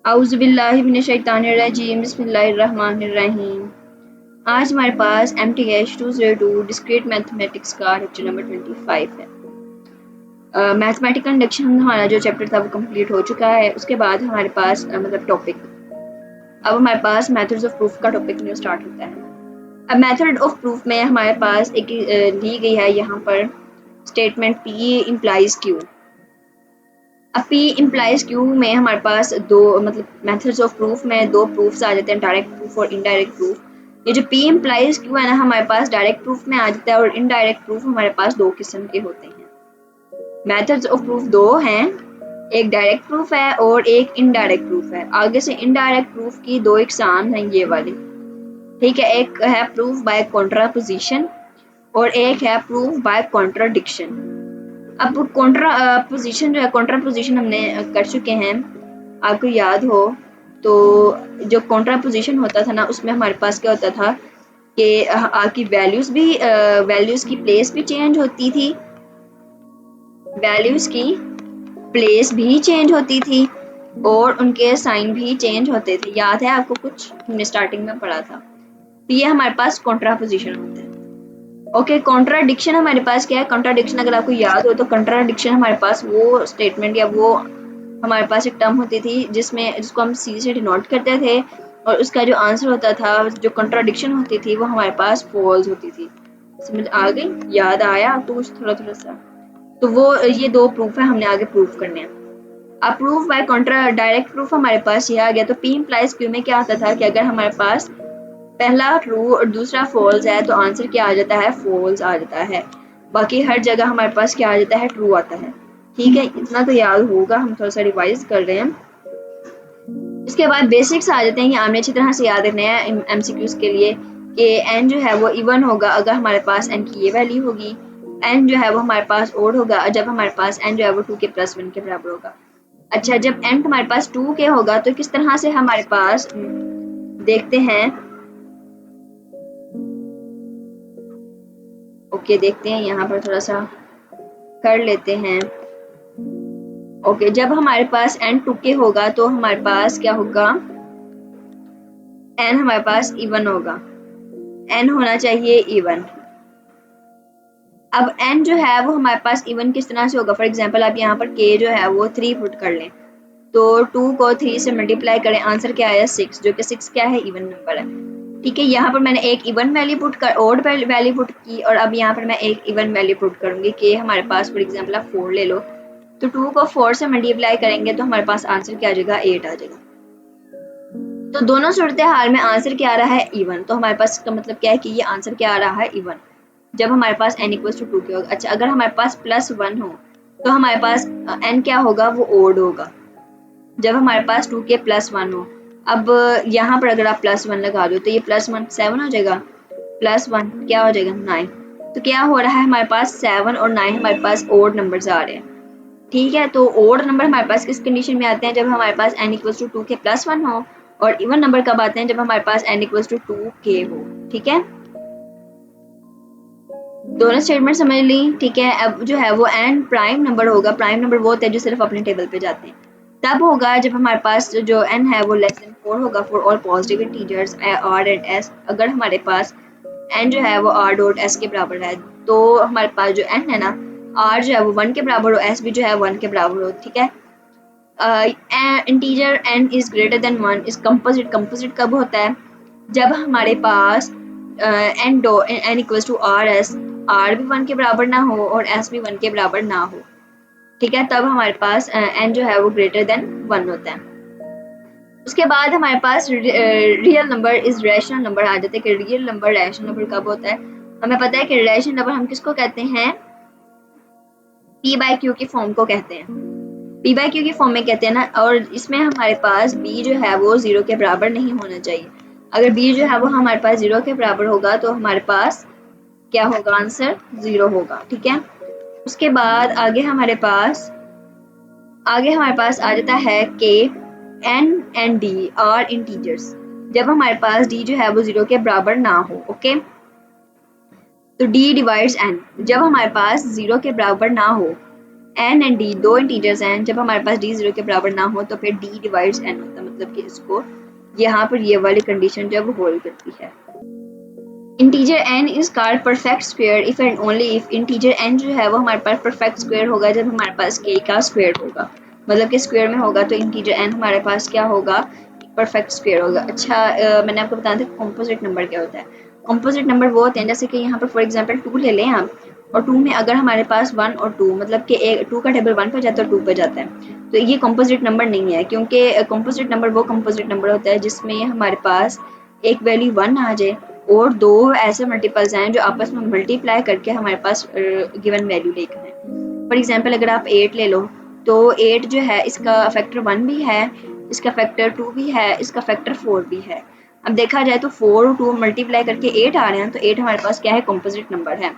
औज़ुबिल्लाहि मिनश्शैतानिर्रजीम बिस्मिल्लाहिर्रहमानिर्रहीम। आज हमारे पास MTH 202 डिस्क्रीट मैथमेटिक्स का लेक्चर नंबर 25 है। मैथमेटिकल इंडक्शन हमारा जो चैप्टर था वो कंप्लीट हो चुका है। उसके बाद हमारे पास मतलब टॉपिक, अब हमारे पास मेथड्स ऑफ प्रूफ का टॉपिक न्यू स्टार्ट होता है। अब मेथड ऑफ प्रूफ में हमारे पास एक ली गई है यहाँ पर स्टेटमेंट P इम्प्लाइज Q। अब P इम्प्लाइज Q में हमारे पास दो मतलब मेथड्स ऑफ प्रूफ में दो प्रूफ्स आ जाते हैं, डायरेक्ट प्रूफ और इनडायरेक्ट प्रूफ। ये जो P इम्प्लाइज Q है ना, हमारे पास डायरेक्ट प्रूफ में आ जाता है और इनडायरेक्ट प्रूफ हमारे पास दो किस्म के होते हैं। मेथड्स ऑफ प्रूफ दो हैं, एक डायरेक्ट प्रूफ है और एक इनडायरेक्ट प्रूफ है। आगे से इनडायरेक्ट प्रूफ की दो इकसाम हैं ये वाली, ठीक है। एक है प्रूफ बाय कॉन्ट्रापोजिशन और एक है प्रूफ बाय कॉन्ट्राडिक्शन। अब कॉन्ट्रापोजिशन जो है, कॉन्ट्रापोजिशन हमने कर चुके हैं, आपको याद हो तो जो कॉन्ट्रापोजिशन होता था ना, उसमें हमारे पास क्या होता था कि आपकी वैल्यूज की प्लेस भी चेंज होती थी, वैल्यूज की प्लेस भी चेंज होती थी और उनके साइन भी चेंज होते थे। याद है आपको, कुछ हमने स्टार्टिंग में पढ़ा था। तो ये हमारे पास कॉन्ट्रापोजिशन होता है। ओके, कॉन्ट्राडिक्शन हमारे पास क्या है? कॉन्ट्राडिक्शन अगर आपको याद हो तो कॉन्ट्राडिक्शन हमारे पास वो स्टेटमेंट या वो हमारे पास एक टर्म होती थी जिसको हम सी से डिनोट करते थे और उसका जो आंसर होता था, जो कॉन्ट्राडिक्शन होती थी, वो हमारे पास फॉल्स होती थी। समझ आ गई? याद आया तो कुछ थोड़ा थोड़ा सा? तो वो ये दो प्रूफ है, हमने आगे प्रूफ करने हैं। अब proof by contra direct proof हमारे पास ये आ गया। तो P इम्प्लाइज Q में क्या होता था कि अगर हमारे पास पहला ट्रू और दूसरा फॉल्स है तो आंसर क्या आ जाता है? फॉल्स आ जाता है। बाकी हर जगह हमारे पास क्या आ जाता है? ट्रू आता है। ठीक है, इतना तो याद होगा, हम थोड़ा सा रिवाइज कर रहे हैं। इसके बाद बेसिक्स आ जाते हैं, ये आपने अच्छी तरह से याद रखना है MCQs के लिए कि n जो है वो इवन होगा अगर हमारे पास n की ये वैल्यू होगी, n जो है वो हमारे पास ओड होगा जब हमारे पास n जो है वो 2 के प्लस 1 के बराबर होगा। अच्छा, जब n हमारे पास 2 के होगा तो किस तरह से हमारे पास देखते हैं। ओके, देखते हैं यहाँ पर थोड़ा सा कर लेते हैं। ओके, जब हमारे पास n 2 के होगा तो हमारे पास क्या होगा? n हमारे पास इवन होगा, n होना चाहिए इवन। अब n जो है वो हमारे पास इवन किस तरह से होगा? फॉर एग्जांपल आप यहाँ पर k जो है वो 3 पुट कर लें तो 2 को 3 से मल्टीप्लाई करें, आंसर क्या आया? 6, जो कि 6 क्या है? इवन नंबर है। ठीक है, यहाँ पर मैंने एक इवन वैल्यू पुट कर ओड वैल्यू पुट की और अब यहाँ पर मैं एक इवन वैल्यू पुट करूंगी कि हमारे पास फॉर एग्जांपल आप 4 ले लो तो 2 को 4 से मल्टीप्लाई करेंगे तो हमारे पास आंसर क्या आ जाएगा? 8 आ जाएगा। तो दोनों सूरत हाल में आंसर क्या आ रहा है? इवन। तो हमारे पास इसका मतलब क्या है कि ये आंसर क्या आ रहा है? इवन, जब हमारे पास n इक्वल टू 2 के होगा। अच्छा, अगर हमारे पास +1 हो तो हमारे पास n क्या होगा? वो ओड होगा जब हमारे पास 2 के +1 हो। अब यहाँ पर अगर आप +1 लगा दो तो ये +1 7 हो जाएगा, +1 क्या हो जाएगा? 9। तो क्या हो रहा है? हमारे पास 7 और 9 हमारे पास ओड नंबर्स आ रहे हैं। ठीक है, तो ओड नंबर हमारे पास किस कंडीशन में आते हैं? जब हमारे पास n इक्वल टू 2 के +1 हो, और इवन नंबर कब आते हैं? जब हमारे पास n इक्वल टू 2 के हो। ठीक है, दोनों स्टेटमेंट समझ ली। ठीक है, अब जो है वो n प्राइम नंबर होगा। प्राइम नंबर वो होते हैं जो सिर्फ अपने टेबल पे जाते हैं। तब होगा जब हमारे पास जो n है वो लेस देन 4 होगा for all positive integers r and s। अगर हमारे पास n जो है वो r डॉट s के बराबर है तो हमारे पास जो n है ना, r जो है वो 1 के बराबर हो, s भी जो है 1 के बराबर हो। ठीक है, integer n is greater than 1 is composite. Composite कब होता है? जब हमारे पास n equals to r s, r भी 1 के बराबर ना हो और s भी 1 के बराबर ना हो। ठीक है, तब हमारे पास n जो है वो ग्रेटर देन 1 होता है। उसके बाद हमारे पास real number is rational number आ जाते हैं कि रियल नंबर रैशनल नंबर कब होता है? हमें पता है कि रैशनल नंबर हम किसको कहते हैं? p बाय q की फॉर्म को कहते हैं, p बाय q की फॉर्म में कहते हैं ना। और इसमें हमारे पास b जो है वो 0 के बराबर नहीं होना चाहिए। अगर b जो है वो हमारे पास 0 के बराबर होगा तो हमारे पास क्या होगा? आंसर 0 होगा। ठीक है, उसके बाद आगे हमारे पास आ जाता है कि n and d are integers. जब हमारे पास d जो है वो 0 के बराबर ना हो। ओके, तो d डिवाइड्स n। जब हमारे पास 0 के बराबर ना हो एन एंड डी दो इंटीजर्स हैं, जब हमारे पास डी 0 के बराबर ना हो तो फिर डी डिवाइड्स एन होता है, मतलब कि इसको यहाँ पर ये वाली कंडीशन जब होल्ड करती है। Integer n is called perfect square if and only if integer n जो है वो हमारे पास परफेक्ट स्क्वायर होगा जब हमारे पास k का स्क्वायर होगा, मतलब कि स्क्वायर में होगा तो इंटीजर n हमारे पास क्या होगा, परफेक्ट स्क्वायर होगा। अच्छा मैंने आपको बताया था कॉम्पोजिट नंबर क्या होता है। कॉम्पोजिट नंबर वो होते हैं जैसे कि यहाँ पर फॉर एग्जांपल 2 ले लें आप, और 2 में अगर हमारे पास 1 और 2 मतलब कि 2 का टेबल 1 पे जाता है और 2 पे जाता है, तो ये कॉम्पोजिट नंबर नहीं है, क्योंकि कॉम्पोजिट नंबर वो कॉम्पोजिट नंबर होता है जिसमें हमारे पास एक वैल्यू 1 आ जाए और दो ऐसे मल्टीपल्स हैं जो आपस में मल्टीप्लाई करके हमारे पास गिवन वैल्यू लेकर हैं। फॉर एग्जांपल अगर आप 8 ले लो तो 8 जो है इसका फैक्टर 1 भी है, इसका फैक्टर 2 भी है, इसका फैक्टर 4 भी है। अब देखा जाए तो 4 और 2 मल्टीप्लाई करके 8 आ रहे हैं, तो 8 हमारे पास क्या है, कॉम्पोजिट नंबर है।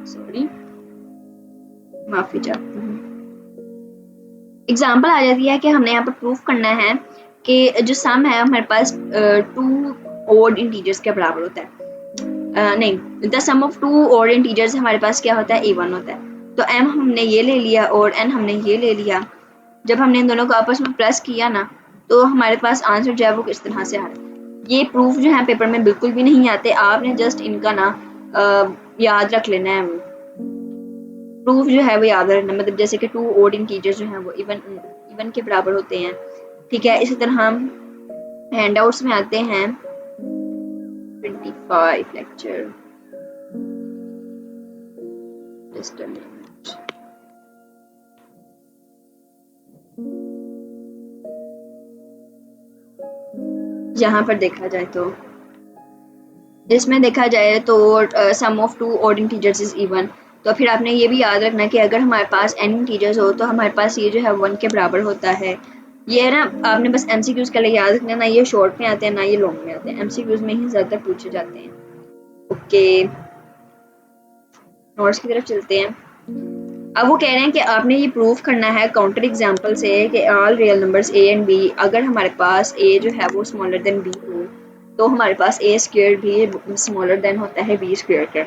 सॉरी माफी चाहती हूँ। एग्जाम्पल आ जाती है कि हमने यहाँ पर प्रूफ करना है कि जो सम है हमारे पास 2 ओड इंटीजर्स के बराबर होता है। नहीं, the sum of 2 odd integers हमारे पास क्या होता है, A1 होता है। तो m हमने ये ले लिया और n हमने ये ले लिया। जब हमने इन दोनों को आपस में प्लस किया ना तो हमारे पास आंसर जो है वो किस तरह से आ रहा है। ये प्रूफ जो है पेपर में बिल्कुल भी नहीं आते, आपने जस्ट इनका ना याद रख लेना है। प्रूफ जो है वो याद रखना, मतलब जैसे कि 2 ओड इंटीजर्स जो हैं वो इवन के बराबर होते हैं, ठीक है। इसी तरह हम हैंडआउट्स में आते हैं 25 लेक्चर, जस्ट अ मिनट। यहाँ पर देखा जाए तो इसमें देखा जाए तो sum of 2 odd integers is even, तो फिर आपने ये भी याद रखना कि अगर हमारे पास n इंटीजर्स हो तो हमारे पास ये जो है 1 के बराबर होता है। ये ना आपने बस MCQs के लिए याद रखना, ना ये शॉर्ट में आते हैं ना ये लॉन्ग में आते हैं, MCQs में ही ज़्यादातर पूछे जाते हैं। ओके नोट्स की तरफ चलते हैं। अब वो कह रहे हैं कि आपने ये प्रूफ करना है काउंटर एग्जांपल से कि all real numbers a and b, अगर हमारे पास a जो है वो स्मॉलर देन b हो तो हमारे पास a स्क्वायर भी स्मॉलर देन होता है b स्क्वायर का।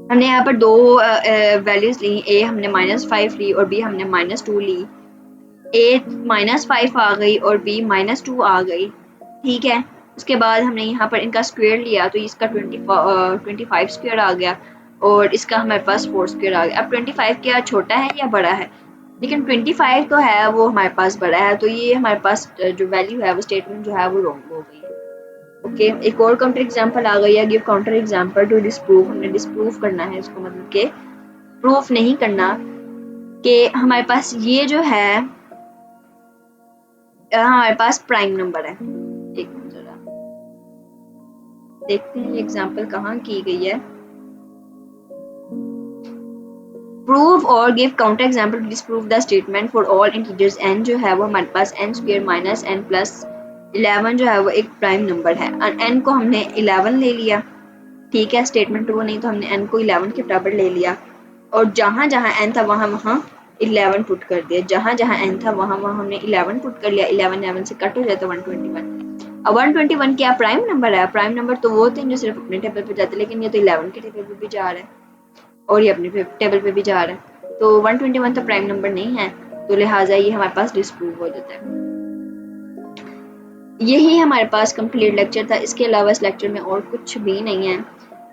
हमने यहाँ पर दो वैल्यूज ली, a हमने -5 ली और b हमने -2 ली। a -5 आ गई और b -2 आ गई, ठीक है। उसके बाद हमने यहाँ पर इनका स्क्वायर लिया तो इसका 25 स्क्वायर आ गया और इसका हमारे पास 4 स्क्वायर आ गया। अब 25 क्या छोटा है या बड़ा है, लेकिन 25 तो है वो हमारे पास बड़ा है, तो ये हमारे पास जो वैल्यू है वो स्टेटमेंट जो है वो रॉन्ग हो गई है। ओके एक और काउंटर एग्जांपल आ गई है, give counter example to disprove. हमने डिस्प्रूव करना है इसको, मतलब कि प्रूफ नहीं करना कि हमारे पास ये जो है हमारे पास प्राइम नंबर है। एक मिनट जरा देखते हैं ये एग्जांपल कहाँ की गई है। प्रूव और give counter example to disprove the statement for all integers n जो है वो हमारे पास n square minus n plus 11 जो है वो एक प्राइम नंबर है और n को हमने 11 ले लिया, ठीक है। स्टेटमेंट वो नहीं तो हमने n को 11 के बराबर ले लिया और जहाँ जहाँ n था वहाँ वहाँ 11 पुट कर दिया, जहाँ जहाँ n था वहाँ वहाँ हमने 11 पुट कर लिया। 11 से कट हो जाता 121। अब 121 क्या प्राइम नंबर है? प्राइम नंबर तो वो होते हैं जो सिर्फ अपने टेबल पे जाते हैं, लेकिन ये तो 11 के टेबल पे भी जा रहा है और ये अपने टेबल पे भी जा रहा है, तो 121 तो प्राइम नंबर नहीं है, तो लिहाजा ये हमारे पास डिस्प्रूव हो जाता है। यही हमारे पास कंप्लीट लेक्चर था, इसके अलावा इस लेक्चर में और कुछ भी नहीं है।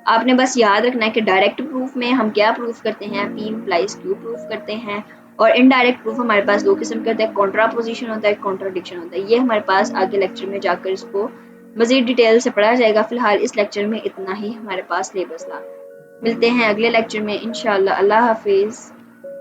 आपने बस याद रखना है कि डायरेक्ट प्रूफ में हम क्या प्रूफ करते हैं, P इम्प्लाइज Q प्रूफ करते हैं, और इनडायरेक्ट प्रूफ हमारे पास दो किस्म के होते हैं, कॉन्ट्रापोजिशन होता है, कॉन्ट्राडिक्शन होता है। ये हमारे पास आगे लेक्चर में जाकर इसको मजीद डिटेल से पढ़ा जाएगा। फिलहाल इस लेक्चर में इतना ही हमारे पास सिलेबस था। मिलते हैं अगले लेक्चर में इंशाल्लाह। अल्लाह हाफिज़।